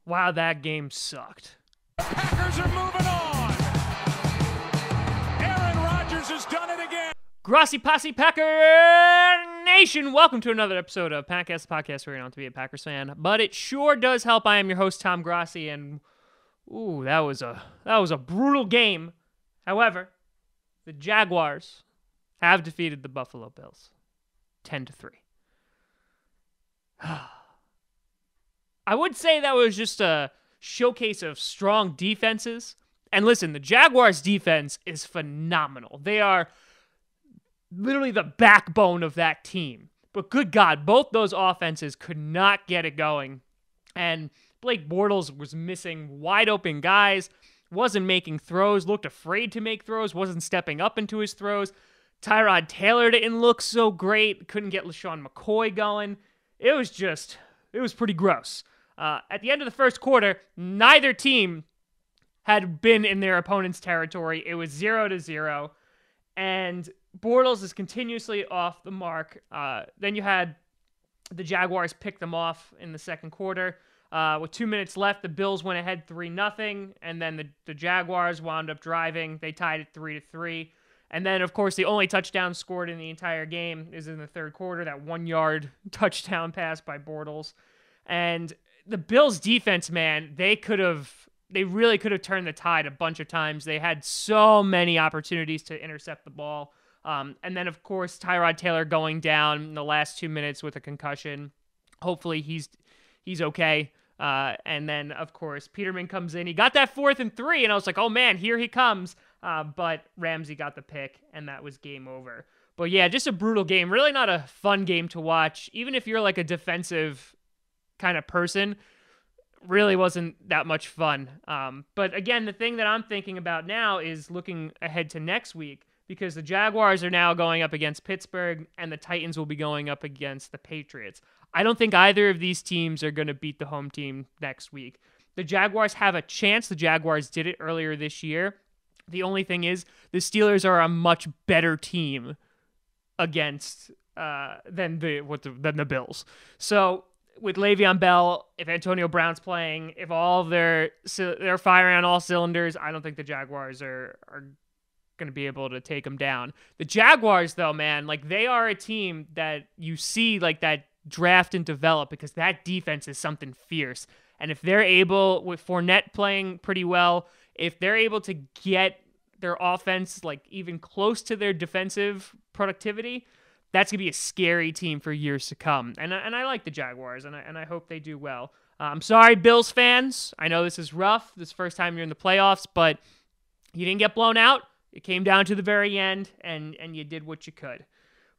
Wow, that game sucked. Packers are moving on. Aaron Rodgers has done it again. Grassy Posse Packer Nation, welcome to another episode of Packcast, the podcast where you don't have to be a Packers fan, but it sure does help. I am your host, Tom Grassi, and that was a brutal game. However, the Jaguars have defeated the Buffalo Bills 10-3. I would say that was just a showcase of strong defenses. And listen, the Jaguars' defense is phenomenal. They are literally the backbone of that team. But good God, both those offenses could not get it going. And Blake Bortles was missing wide open guys, wasn't making throws, looked afraid to make throws, wasn't stepping up into his throws. Tyrod Taylor didn't look so great, couldn't get LaShawn McCoy going. It was pretty gross. At the end of the first quarter, neither team had been in their opponent's territory. It was 0-0, and Bortles is continuously off the mark. Then you had the Jaguars pick them off in the second quarter. With 2 minutes left, the Bills went ahead 3-0, and then the Jaguars wound up driving. They tied it 3-3. And then, of course, the only touchdown scored in the entire game is in the third quarter, that 1-yard touchdown pass by Bortles. And the Bills' defense, man, they really could have turned the tide a bunch of times. They had so many opportunities to intercept the ball. And then, of course, Tyrod Taylor going down in the last 2 minutes with a concussion. Hopefully he's okay. And then, of course, Peterman comes in. He got that 4th and 3, and I was like, oh, man, here he comes. But Ramsey got the pick, and that was game over. But, yeah, just a brutal game. Really not a fun game to watch. Even if you're like a defensive kind of person, really wasn't that much fun. But, again, the thing that I'm thinking about now is looking ahead to next week, because the Jaguars are now going up against Pittsburgh, and the Titans will be going up against the Patriots. I don't think either of these teams are going to beat the home team next week. The Jaguars have a chance. The Jaguars did it earlier this year. The only thing is, the Steelers are a much better team against than the Bills. So with Le'Veon Bell, if Antonio Brown's playing, if all of they're firing on all cylinders, I don't think the Jaguars are going to be able to take them down. The Jaguars, though, man, like, they are a team that you see like that draft and develop, because that defense is something fierce. And if they're able, with Fournette playing pretty well, if they're able to get their offense like even close to their defensive productivity, that's going to be a scary team for years to come. And I like the Jaguars, and I hope they do well. I'm sorry, Bills fans. I know this is rough. This is the first time you're in the playoffs, but you didn't get blown out. It came down to the very end, and you did what you could.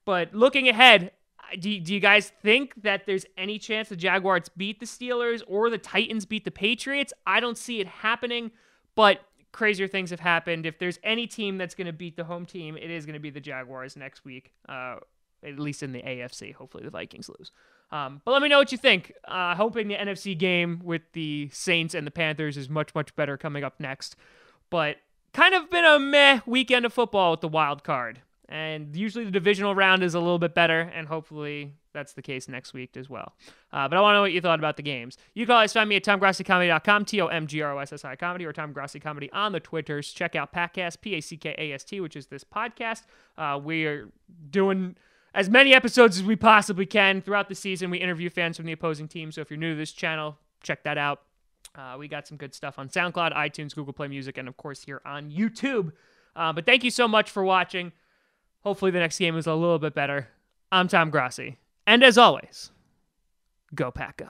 But looking ahead, do you guys think that there's any chance the Jaguars beat the Steelers or the Titans beat the Patriots? I don't see it happening, but crazier things have happened. If there's any team that's going to beat the home team, it is going to be the Jaguars next week, at least in the AFC. Hopefully the Vikings lose. But let me know what you think. Hoping the NFC game with the Saints and the Panthers is much, much better coming up next. But kind of been a meh weekend of football with the wild card. And usually the divisional round is a little bit better, and hopefully that's the case next week as well. But I want to know what you thought about the games. You can always find me at TomGrossiComedy.com, TomGrossi Comedy, or Tom Grossi Comedy on the Twitters. Check out Packcast, Packast, which is this podcast. We are doing as many episodes as we possibly can throughout the season. We interview fans from the opposing team, so if you're new to this channel, check that out. We got some good stuff on SoundCloud, iTunes, Google Play Music, and of course here on YouTube. But thank you so much for watching. Hopefully the next game is a little bit better. I'm Tom Grossi. And as always, go Pack Go.